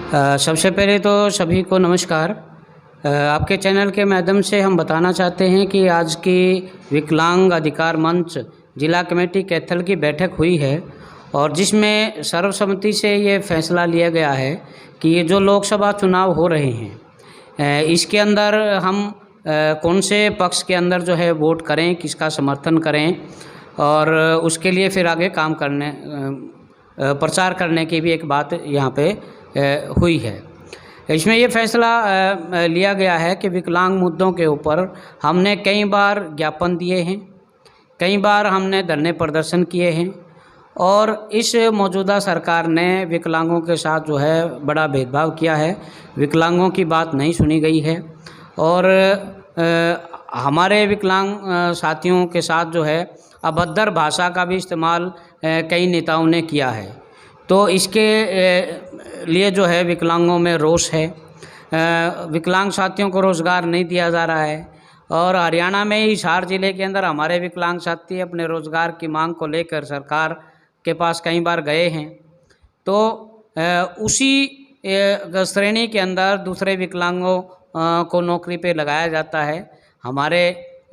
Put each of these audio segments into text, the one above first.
सबसे पहले तो सभी को नमस्कार। आपके चैनल के माध्यम से हम बताना चाहते हैं कि आज की विकलांग अधिकार मंच जिला कमेटी कैथल की बैठक हुई है और जिसमें सर्वसम्मति से ये फैसला लिया गया है कि ये जो लोकसभा चुनाव हो रहे हैं इसके अंदर हम कौन से पक्ष के अंदर जो है वोट करें, किसका समर्थन करें और उसके लिए फिर आगे काम करने प्रचार करने की भी एक बात यहाँ पे हुई है। इसमें ये फैसला लिया गया है कि विकलांग मुद्दों के ऊपर हमने कई बार ज्ञापन दिए हैं, कई बार हमने धरने प्रदर्शन किए हैं और इस मौजूदा सरकार ने विकलांगों के साथ जो है बड़ा भेदभाव किया है। विकलांगों की बात नहीं सुनी गई है और हमारे विकलांग साथियों के साथ जो है अभद्र भाषा का भी इस्तेमाल कई नेताओं ने किया है। तो इसके लिए जो है विकलांगों में रोष है। विकलांग साथियों को रोज़गार नहीं दिया जा रहा है और हरियाणा में ही हिसार ज़िले के अंदर हमारे विकलांग साथी अपने रोज़गार की मांग को लेकर सरकार के पास कई बार गए हैं। तो उसी श्रेणी के अंदर दूसरे विकलांगों को नौकरी पे लगाया जाता है। हमारे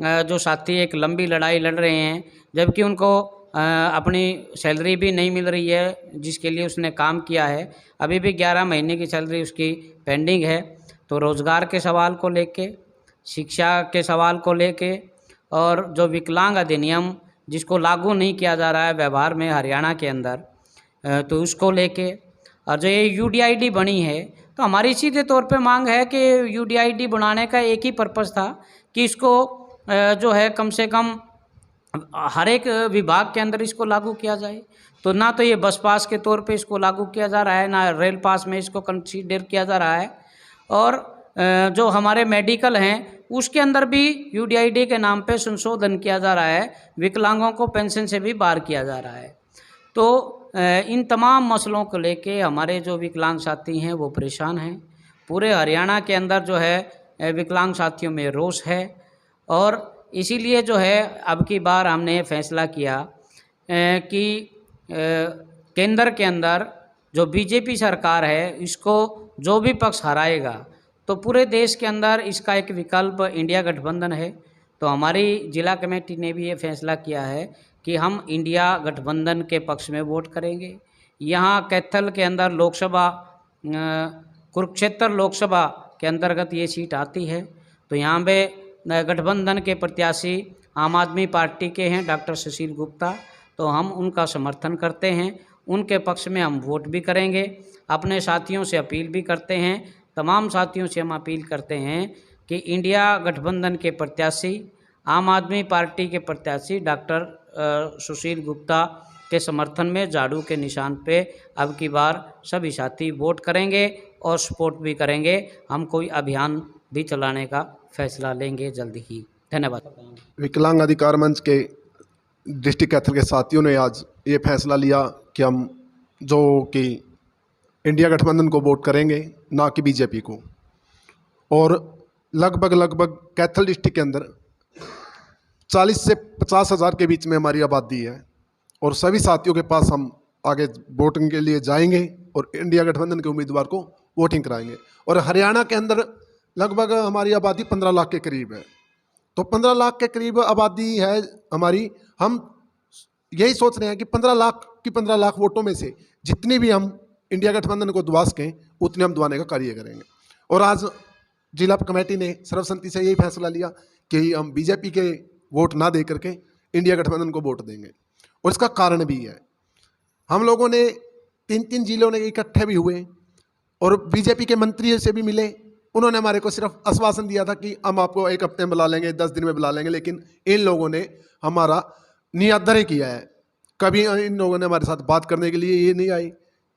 जो साथी एक लंबी लड़ाई लड़ रहे हैं जबकि उनको अपनी सैलरी भी नहीं मिल रही है जिसके लिए उसने काम किया है। अभी भी 11 महीने की सैलरी उसकी पेंडिंग है। तो रोज़गार के सवाल को लेके, शिक्षा के सवाल को लेके और जो विकलांग अधिनियम जिसको लागू नहीं किया जा रहा है व्यवहार में हरियाणा के अंदर, तो उसको लेके और जो ये यूडीआईडी बनी है, तो हमारी सीधे तौर पे मांग है कि यूडीआईडी बनाने का एक ही पर्पस था कि इसको जो है कम से कम हर एक विभाग के अंदर इसको लागू किया जाए। तो ना तो ये बस पास के तौर पे इसको लागू किया जा रहा है, ना रेल पास में इसको कंसीडर किया जा रहा है और जो हमारे मेडिकल हैं उसके अंदर भी यूडीआईडी के नाम पे संशोधन किया जा रहा है, विकलांगों को पेंशन से भी बाहर किया जा रहा है। तो इन तमाम मसलों को लेके हमारे जो विकलांग साथी हैं वो परेशान हैं। पूरे हरियाणा के अंदर जो है विकलांग साथियों में रोष है और इसीलिए जो है अब की बार हमने ये फैसला किया कि केंद्र के अंदर जो बीजेपी सरकार है इसको जो भी पक्ष हराएगा तो पूरे देश के अंदर इसका एक विकल्प इंडिया गठबंधन है। तो हमारी जिला कमेटी ने भी ये फैसला किया है कि हम इंडिया गठबंधन के पक्ष में वोट करेंगे। यहाँ कैथल के अंदर लोकसभा कुरुक्षेत्र लोकसभा के अंतर्गत ये सीट आती है। तो यहाँ पे गठबंधन के प्रत्याशी आम आदमी पार्टी के हैं डॉक्टर सुशील गुप्ता, तो हम उनका समर्थन करते हैं, उनके पक्ष में हम वोट भी करेंगे। अपने साथियों से अपील भी करते हैं, तमाम साथियों से हम अपील करते हैं कि इंडिया गठबंधन के प्रत्याशी आम आदमी पार्टी के प्रत्याशी डॉक्टर सुशील गुप्ता के समर्थन में झाड़ू के निशान पे अब की बार सभी साथी वोट करेंगे और सपोर्ट भी करेंगे। हम कोई अभियान भी चलाने का फैसला लेंगे जल्दी ही। धन्यवाद। विकलांग अधिकार मंच के डिस्ट्रिक्ट कैथल के साथियों ने आज ये फैसला लिया कि हम जो कि इंडिया गठबंधन को वोट करेंगे, ना कि बीजेपी को। और लगभग कैथल डिस्ट्रिक्ट के अंदर 40 से 50 हज़ार के बीच में हमारी आबादी है और सभी साथियों के पास हम आगे वोटिंग के लिए जाएंगे और इंडिया गठबंधन के उम्मीदवार को वोटिंग कराएंगे। और हरियाणा के अंदर लगभग हमारी आबादी 15 लाख के करीब है। तो 15 लाख के करीब आबादी है हमारी। हम यही सोच रहे हैं कि 15 लाख वोटों में से जितनी भी हम इंडिया गठबंधन को दुआ सकें उतने हम दुआने का कार्य करेंगे। और आज जिला कमेटी ने सर्वसम्मति से यही फैसला लिया कि हम बीजेपी के वोट ना दे करके इंडिया गठबंधन को वोट देंगे। और इसका कारण भी है, हम लोगों ने 3 जिलों ने इकट्ठे भी हुए और बीजेपी के मंत्री से भी मिले। उन्होंने हमारे को सिर्फ आश्वासन दिया था कि हम आपको 1 हफ्ते में बुला लेंगे, 10 दिन में बुला लेंगे, लेकिन इन लोगों ने हमारा निरादर किया है। कभी इन लोगों ने हमारे साथ बात करने के लिए ये नहीं आई,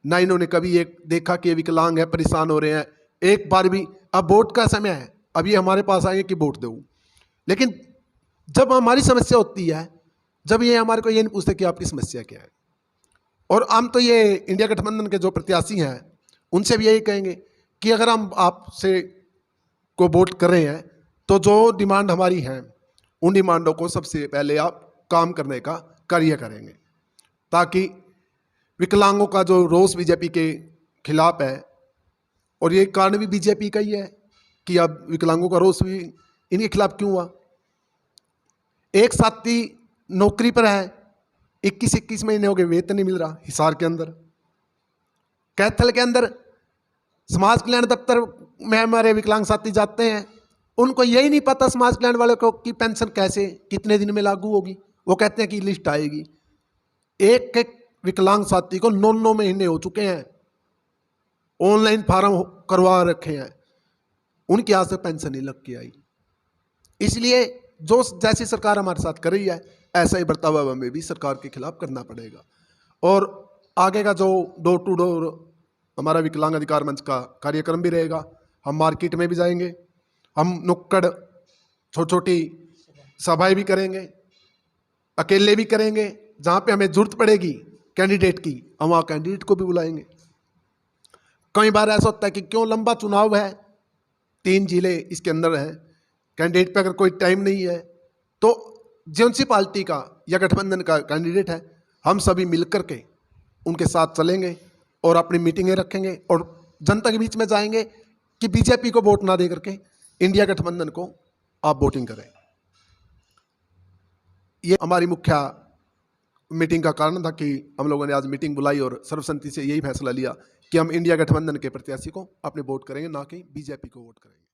ना इन्होंने कभी ये देखा कि विकलांग है, परेशान हो रहे हैं। एक बार भी, अब वोट का समय है, अब ये हमारे पास आएंगे कि वोट दो। लेकिन जब हमारी समस्या होती है, जब ये हमारे को ये नहीं पूछते कि आपकी समस्या क्या है। और हम तो ये इंडिया गठबंधन के जो प्रत्याशी हैं उनसे भी यही कहेंगे कि अगर हम आपसे को वोट कर रहे हैं तो जो डिमांड हमारी है उन डिमांडों को सबसे पहले आप काम करने का कार्य करेंगे, ताकि विकलांगों का जो रोष बीजेपी के खिलाफ है और ये कारण भी बीजेपी का ही है कि अब विकलांगों का रोष भी इनके खिलाफ क्यों हुआ। एक साथी नौकरी पर है, 21 महीने हो गए, वेतन नहीं मिल रहा। हिसार के अंदर, कैथल के अंदर समाज कल्याण दफ्तर में हमारे विकलांग साथी जाते हैं, उनको यही नहीं पता समाज कल्याण वाले को कि पेंशन कैसे कितने दिन में लागू होगी। वो कहते हैं कि लिस्ट आएगी। एक एक विकलांग साथी को 9 महीने हो चुके हैं, ऑनलाइन फार्म करवा रखे हैं, उनकी आज तक पेंशन नहीं लग के आई। इसलिए जो जैसी सरकार हमारे साथ कर रही है, ऐसा ही बर्ताव हमें भी सरकार के खिलाफ करना पड़ेगा। और आगे का जो डोर टू डोर हमारा विकलांग अधिकार मंच का कार्यक्रम भी रहेगा। हम मार्केट में भी जाएंगे, हम नुक्कड़ छोटी छोटी सभाएं भी करेंगे, अकेले भी करेंगे। जहाँ पे हमें जरूरत पड़ेगी कैंडिडेट की, हम वहाँ कैंडिडेट को भी बुलाएंगे। कई बार ऐसा होता है कि क्यों लंबा चुनाव है, 3 जिले इसके अंदर हैं, कैंडिडेट पे अगर कोई टाइम नहीं है तो जिन सी पार्टी का या गठबंधन का कैंडिडेट है, हम सभी मिलकर के उनके साथ चलेंगे और अपनी मीटिंगें रखेंगे और जनता के बीच में जाएंगे कि बीजेपी को वोट ना दे करके इंडिया गठबंधन को आप वोटिंग करें। ये हमारी मुख्य मीटिंग का कारण था कि हम लोगों ने आज मीटिंग बुलाई और सर्वसम्मति से यही फैसला लिया कि हम इंडिया गठबंधन के प्रत्याशी को अपने वोट करेंगे, ना कि बीजेपी को वोट करेंगे।